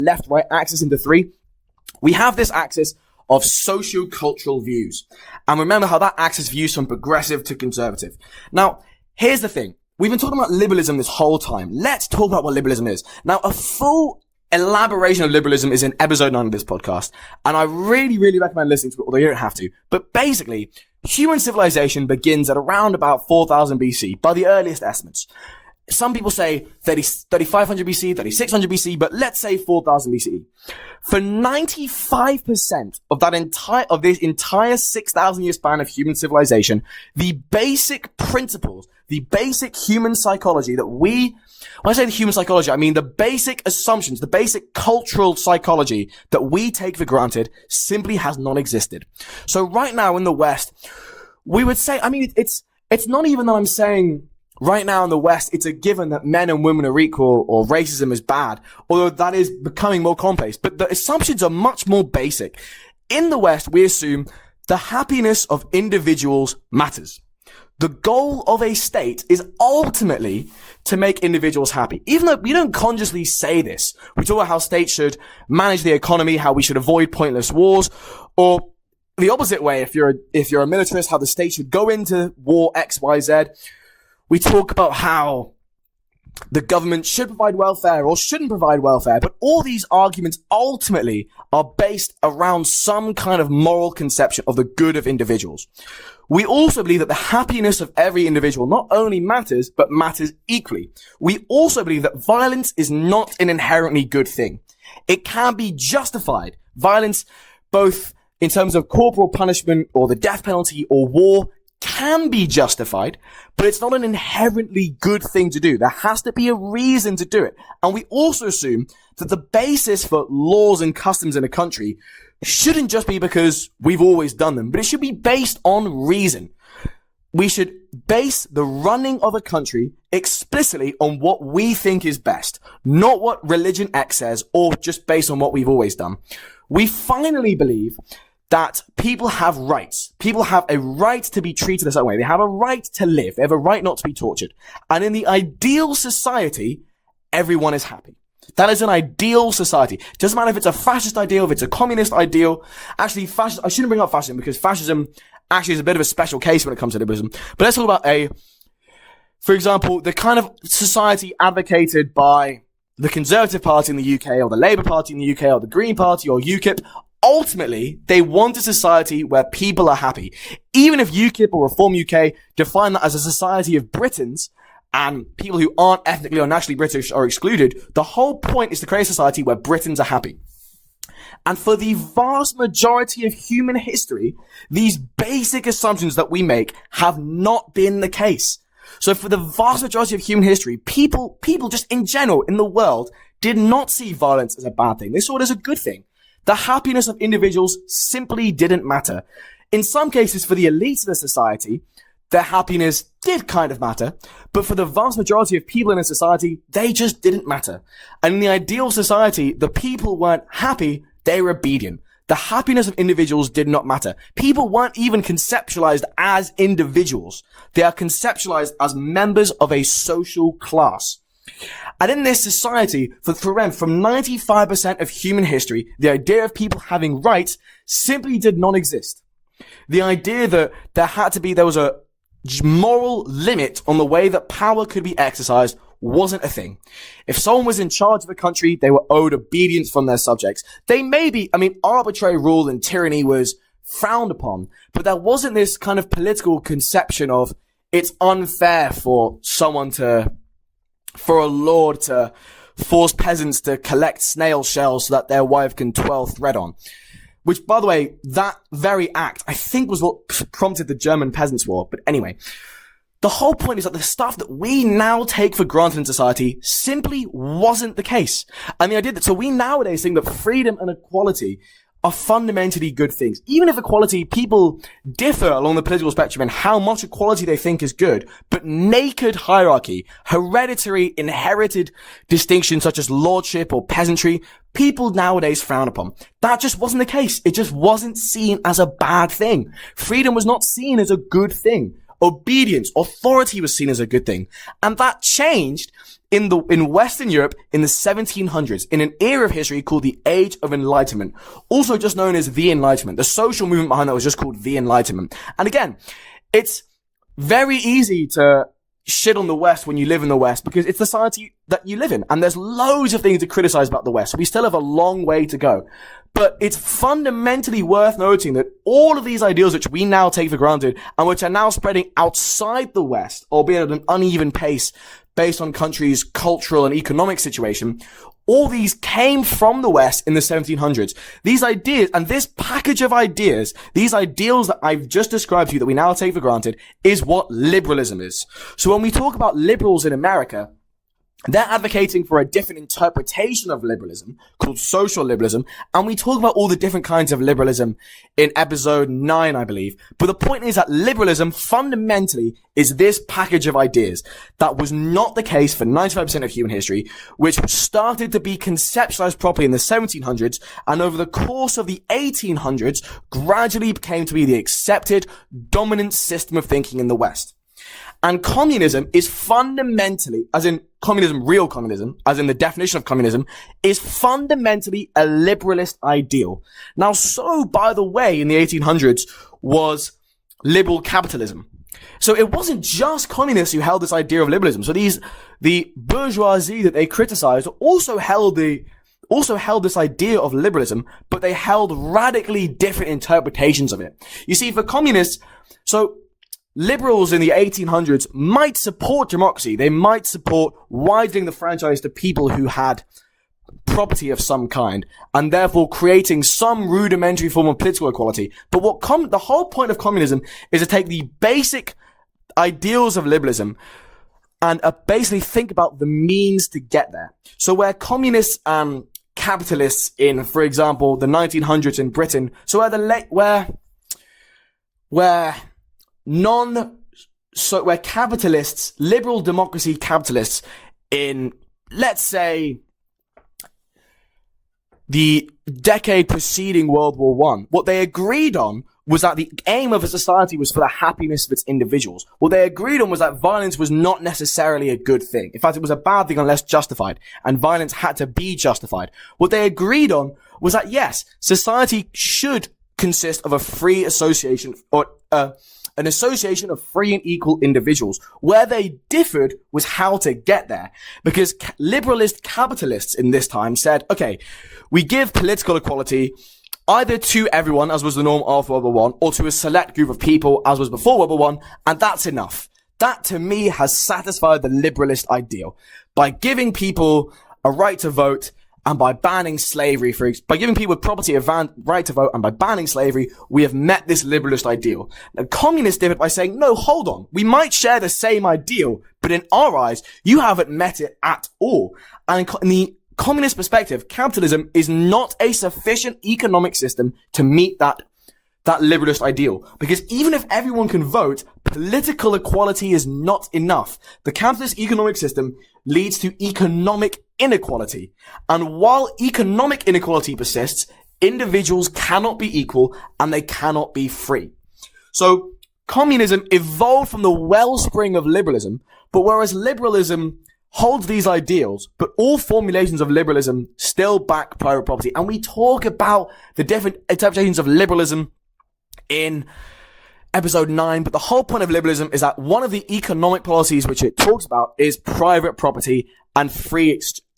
left-right axis into three. We have this axis of socio-cultural views. And remember how that axis views from progressive to conservative. Now, here's the thing. We've been talking about liberalism this whole time. Let's talk about what liberalism is. Now, a full elaboration of liberalism is in episode 9 of this podcast. And I really, really recommend listening to it, although you don't have to. But basically, human civilization begins at around about 4000 BC by the earliest estimates. Some people say 3500 BC, 3600 BC, but let's say 4000 BCE. For 95% of this entire 6,000 year span of human civilization, the basic principles, the basic human psychology when I say the human psychology, I mean the basic assumptions, the basic cultural psychology that we take for granted simply has not existed. So right now in the West, we would say, it's not even that I'm saying right now in the West, it's a given that men and women are equal or racism is bad, although that is becoming more complex. But the assumptions are much more basic. In the West, we assume the happiness of individuals matters. The goal of a state is ultimately to make individuals happy. Even though we don't consciously say this, we talk about how states should manage the economy, how we should avoid pointless wars, or the opposite way, if you're a militarist, how the state should go into war X, Y, Z. We talk about how the government should provide welfare or shouldn't provide welfare, but all these arguments ultimately are based around some kind of moral conception of the good of individuals. We also believe that the happiness of every individual not only matters, but matters equally. We also believe that violence is not an inherently good thing. It can be justified. Violence, both in terms of corporal punishment or the death penalty or war, can be justified, but it's not an inherently good thing to do. There has to be a reason to do it. And we also assume that the basis for laws and customs in a country shouldn't just be because we've always done them, but it should be based on reason. We should base the running of a country explicitly on what we think is best, not what religion X says, or just based on what we've always done. We finally believe that people have rights. People have a right to be treated a certain way. They have a right to live. They have a right not to be tortured. And in the ideal society, everyone is happy. That is an ideal society. It doesn't matter if it's a fascist ideal, if it's a communist ideal. Actually, I shouldn't bring up fascism because fascism actually is a bit of a special case when it comes to liberalism. But let's talk about for example, the kind of society advocated by the Conservative Party in the UK or the Labour Party in the UK or the Green Party or UKIP. Ultimately, they want a society where people are happy. Even if UKIP or Reform UK define that as a society of Britons and people who aren't ethnically or nationally British are excluded, the whole point is to create a society where Britons are happy. And for the vast majority of human history, these basic assumptions that we make have not been the case. So for the vast majority of human history, people just in general in the world did not see violence as a bad thing. They saw it as a good thing. The happiness of individuals simply didn't matter. In some cases, for the elites of the society, their happiness did kind of matter, but for the vast majority of people in a society, they just didn't matter. And in the ideal society, the people weren't happy, they were obedient. The happiness of individuals did not matter. People weren't even conceptualized as individuals. They are conceptualized as members of a social class. And in this society, from 95% of human history, the idea of people having rights simply did not exist. The idea that there was a moral limit on the way that power could be exercised wasn't a thing. If someone was in charge of a country, they were owed obedience from their subjects. Arbitrary rule and tyranny was frowned upon, but there wasn't this kind of political conception of it's unfair for a lord to force peasants to collect snail shells so that their wife can twirl thread on. Which, by the way, that very act, I think, was what prompted the German Peasants' War. But anyway, the whole point is that the stuff that we now take for granted in society simply wasn't the case. And the idea so we nowadays think that freedom and equality are fundamentally good things. Even if equality, people differ along the political spectrum in how much equality they think is good, but naked hierarchy, hereditary, inherited distinctions such as lordship or peasantry, people nowadays frown upon. That just wasn't the case. It just wasn't seen as a bad thing. Freedom was not seen as a good thing. Obedience, authority was seen as a good thing. And that changed in Western Europe in the 1700s, in an era of history called the Age of Enlightenment, also just known as the Enlightenment. The social movement behind that was just called the Enlightenment. And again, it's very easy to shit on the West when you live in the West because it's the society that you live in. And there's loads of things to criticize about the West. So we still have a long way to go. But it's fundamentally worth noting that all of these ideals which we now take for granted and which are now spreading outside the West, albeit at an uneven pace based on countries' cultural and economic situation, all these came from the West in the 1700s. These ideas and this package of ideas, these ideals that I've just described to you that we now take for granted, is what liberalism is. So when we talk about liberals in America, they're advocating for a different interpretation of liberalism called social liberalism. And we talk about all the different kinds of liberalism in episode 9, I believe. But the point is that liberalism fundamentally is this package of ideas that was not the case for 95% of human history, which started to be conceptualized properly in the 1700s. And over the course of the 1800s, gradually came to be the accepted dominant system of thinking in the West. And communism is fundamentally, as in communism, real communism, as in the definition of communism, is fundamentally a liberalist ideal. Now, so, by the way, in the 1800s was liberal capitalism. So it wasn't just communists who held this idea of liberalism. So the bourgeoisie that they criticized also held this idea of liberalism, but they held radically different interpretations of it. You see, for communists, so liberals in the 1800s might support democracy. They might support widening the franchise to people who had property of some kind and therefore creating some rudimentary form of political equality. But the whole point of communism is to take the basic ideals of liberalism and basically think about the means to get there. So where communists and capitalists in, for example, the 1900s in Britain, so where capitalists, liberal democracy capitalists in, let's say, the decade preceding World War I, what they agreed on was that the aim of a society was for the happiness of its individuals. What they agreed on was that violence was not necessarily a good thing. In fact, it was a bad thing unless justified, and violence had to be justified. What they agreed on was that, yes, society should consist of a free association, or an association of free and equal individuals. Where they differed was how to get there. Because liberalist capitalists in this time said, okay, we give political equality either to everyone, as was the norm of World War I, or to a select group of people, as was before World War I, and that's enough. That, to me, has satisfied the liberalist ideal. By giving people a right to vote, and by banning slavery, by giving people with property a right to vote, and by banning slavery, we have met this liberalist ideal. Now, communists did it by saying, no, hold on. We might share the same ideal, but in our eyes, you haven't met it at all. And in the communist perspective, capitalism is not a sufficient economic system to meet that liberalist ideal. Because even if everyone can vote, political equality is not enough. The capitalist economic system leads to economic inequality. And while economic inequality persists, individuals cannot be equal and they cannot be free. So communism evolved from the wellspring of liberalism, but whereas liberalism holds these ideals, but all formulations of liberalism still back private property. And we talk about the different interpretations of liberalism in episode 9, but the whole point of liberalism is that one of the economic policies which it talks about is private property and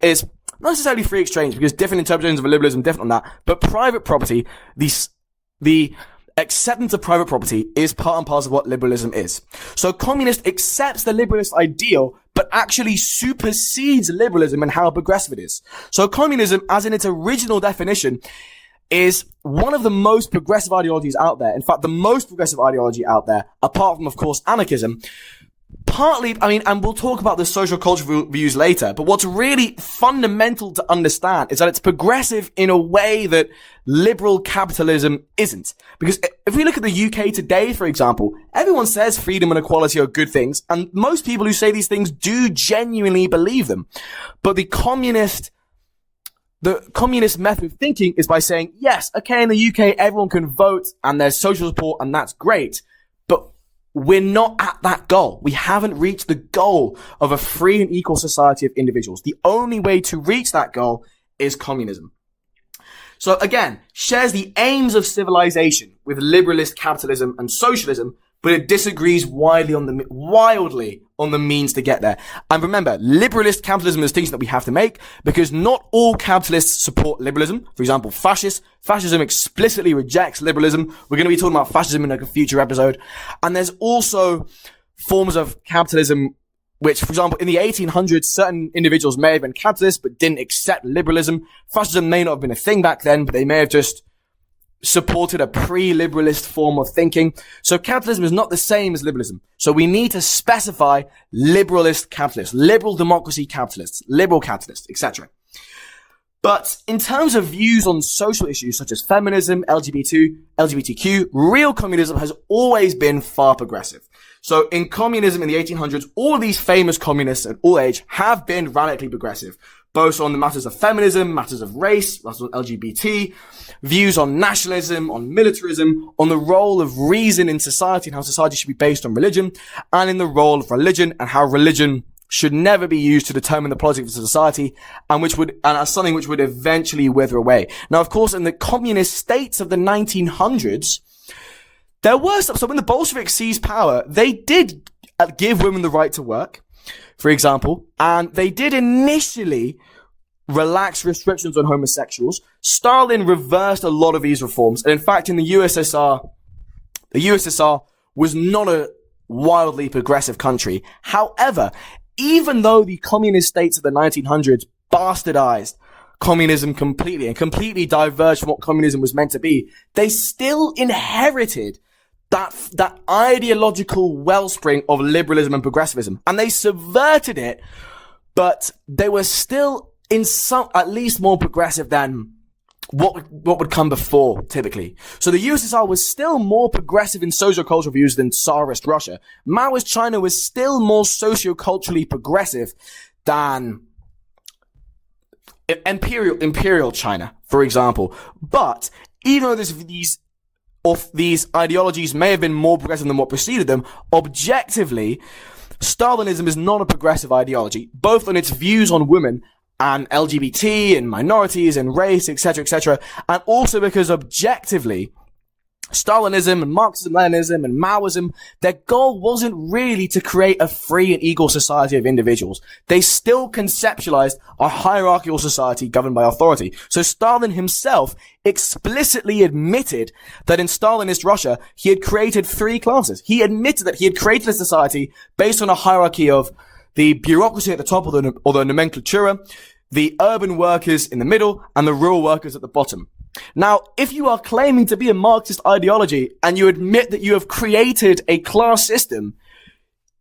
is not necessarily free exchange, because different interpretations of liberalism different on that, but private property, the acceptance of private property is part and parcel of what liberalism is. So communist accepts the liberalist ideal, but actually supersedes liberalism and how progressive it is. So communism, as in its original definition, is one of the most progressive ideologies out there. In fact, the most progressive ideology out there, apart from, of course, anarchism. Partly, and we'll talk about the social cultural views later, but what's really fundamental to understand is that it's progressive in a way that liberal capitalism isn't. Because if we look at the UK today, for example, everyone says freedom and equality are good things, and most people who say these things do genuinely believe them. But the communist method of thinking is by saying, yes, okay, in the UK, everyone can vote and there's social support and that's great. But we're not at that goal. We haven't reached the goal of a free and equal society of individuals. The only way to reach that goal is communism. So again, shares the aims of civilization with liberalist capitalism and socialism, but it disagrees wildly on the means to get there. And remember, liberalist capitalism is a distinction that we have to make because not all capitalists support liberalism. For example, fascism explicitly rejects liberalism. We're going to be talking about fascism in like a future episode. And there's also forms of capitalism which, for example, in the 1800s, certain individuals may have been capitalists but didn't accept liberalism. Fascism may not have been a thing back then, but they may have just supported a pre-liberalist form of thinking. So capitalism is not the same as liberalism. So we need to specify liberalist capitalists, liberal democracy capitalists, liberal capitalists, etc. But in terms of views on social issues such as feminism, LGBTQ, real communism has always been far progressive. So in communism in the 1800s, all of these famous communists at all age have been radically progressive, both on the matters of feminism, matters of race, matters of LGBT, views on nationalism, on militarism, on the role of reason in society and how society should be based on religion, and in the role of religion and how religion should never be used to determine the politics of society and as something which would eventually wither away. Now, of course, in the communist states of the 1900s, there were stuff. So when the Bolsheviks seized power, they did give women the right to work, for example, and they did initially relax restrictions on homosexuals. Stalin reversed a lot of these reforms. And in fact, in the USSR was not a wildly progressive country. However, even though the communist states of the 1900s bastardized communism completely and completely diverged from what communism was meant to be, they still inherited that ideological wellspring of liberalism and progressivism. And they subverted it, but they were still in some, at least more progressive than what would come before, typically. So the USSR was still more progressive in socio-cultural views than Tsarist Russia. Maoist China was still more socio-culturally progressive than imperial China, for example. But even though these ideologies may have been more progressive than what preceded them, objectively, Stalinism is not a progressive ideology, both on its views on women and LGBT and minorities and race, etc., and also because objectively, Stalinism and Marxism, Leninism and Maoism, their goal wasn't really to create a free and equal society of individuals. They still conceptualized a hierarchical society governed by authority. So Stalin himself explicitly admitted that in Stalinist Russia, he had created three classes. He admitted that he had created a society based on a hierarchy of the bureaucracy at the top, or the nomenclatura, the urban workers in the middle, and the rural workers at the bottom. Now, if you are claiming to be a Marxist ideology and you admit that you have created a class system,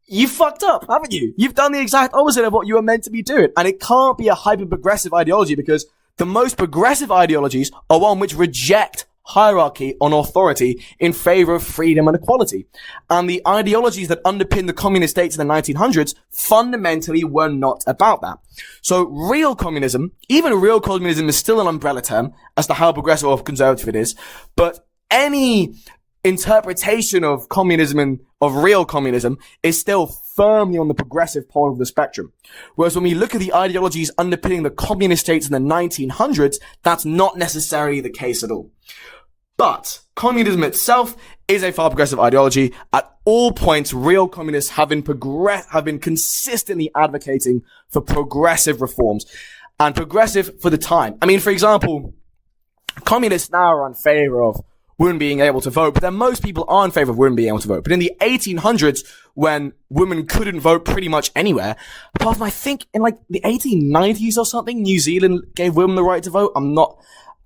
you fucked up, haven't you? You've done the exact opposite of what you were meant to be doing. And it can't be a hyper-progressive ideology because the most progressive ideologies are one which reject hierarchy on authority in favor of freedom and equality. And the ideologies that underpin the communist states in the 1900s fundamentally were not about that. So real communism, even real communism, is still an umbrella term as to how progressive or conservative it is, but any interpretation of communism and of real communism is still firmly on the progressive pole of the spectrum. Whereas when we look at the ideologies underpinning the communist states in the 1900s, that's not necessarily the case at all. But communism itself is a far progressive ideology. At all points, real communists have been consistently advocating for progressive reforms and progressive for the time. I mean, for example, communists now are in favor of women being able to vote, but then most people are in favor of women being able to vote. But in the 1800s, when women couldn't vote pretty much anywhere, apart from I think in like the 1890s or something, New Zealand gave women the right to vote. I'm not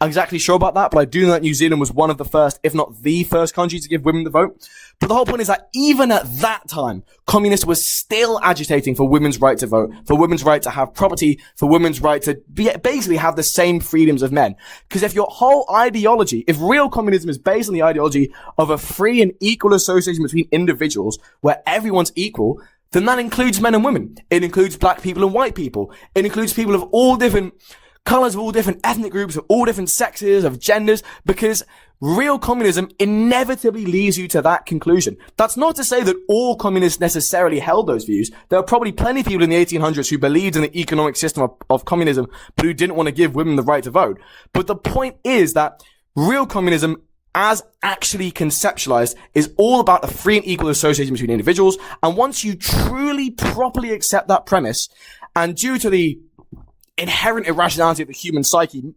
exactly sure about that, but I do know that New Zealand was one of the first, if not the first country to give women the vote. But the whole point is that even at that time, communists were still agitating for women's right to vote, for women's right to have property, for women's right to basically have the same freedoms of men. Because if your whole ideology, if real communism is based on the ideology of a free and equal association between individuals where everyone's equal, then that includes men and women. It includes black people and white people. It includes people of all different colors of all different ethnic groups, of all different sexes, of genders, because real communism inevitably leads you to that conclusion. That's not to say that all communists necessarily held those views. There are probably plenty of people in the 1800s who believed in the economic system of communism, but who didn't want to give women the right to vote. But the point is that real communism, as actually conceptualized, is all about a free and equal association between individuals. And once you truly, properly accept that premise, and due to the inherent irrationality of the human psyche,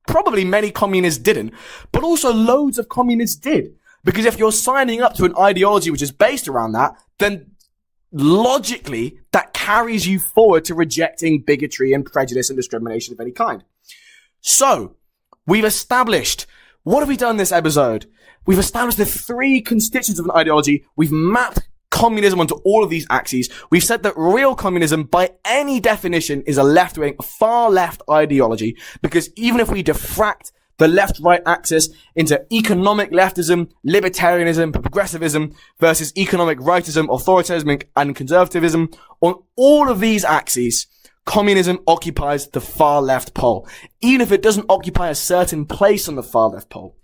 probably many communists didn't, but also loads of communists did. Because if you're signing up to an ideology which is based around that, then logically that carries you forward to rejecting bigotry and prejudice and discrimination of any kind. So, we've established, what have we done in this episode? We've established the three constituents of an ideology. We've mapped communism onto all of these axes. We've said that real communism, by any definition, is a left-wing, far left ideology, because even if we diffract the left-right axis into economic leftism, libertarianism, progressivism versus economic rightism, authoritarianism, and conservatism, on all of these axes, communism occupies the far left pole, even if it doesn't occupy a certain place on the far left pole.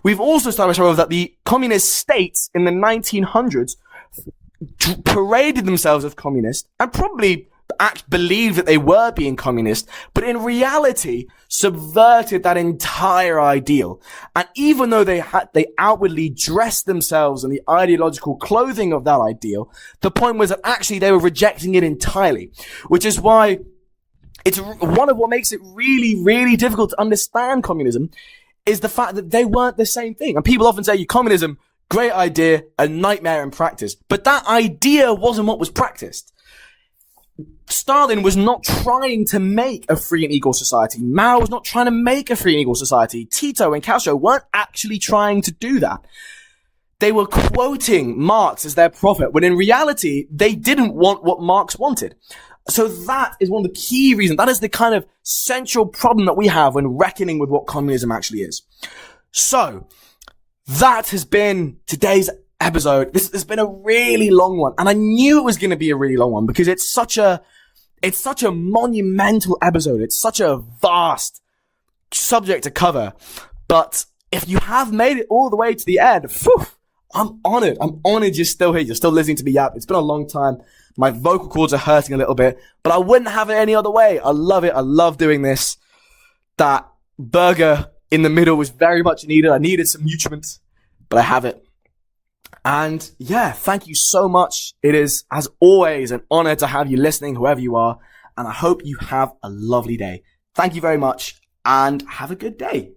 We've also established, however, that the communist states in the 1900s paraded themselves as communist and probably believed that they were being communist, but in reality subverted that entire ideal. And even though they outwardly dressed themselves in the ideological clothing of that ideal, the point was that actually they were rejecting it entirely, which is why it's one of what makes it really, really difficult to understand communism is the fact that they weren't the same thing. And people often say, communism, great idea, a nightmare in practice. But that idea wasn't what was practiced. Stalin was not trying to make a free and equal society. Mao was not trying to make a free and equal society. Tito and Castro weren't actually trying to do that. They were quoting Marx as their prophet, when in reality, they didn't want what Marx wanted. So that is one of the key reasons. That is the kind of central problem that we have when reckoning with what communism actually is. So, that has been today's episode. This has been a really long one, and I knew it was going to be a really long one because it's such a monumental episode. It's such a vast subject to cover. But if you have made it all the way to the end, I'm honored. I'm honored you're still here. You're still listening to me yap. It's been a long time. My vocal cords are hurting a little bit, but I wouldn't have it any other way. I love it. I love doing this. That burger in the middle was very much needed. I needed some nutrients, but I have it. And yeah, thank you so much. It is, as always, an honor to have you listening, whoever you are. And I hope you have a lovely day. Thank you very much and have a good day.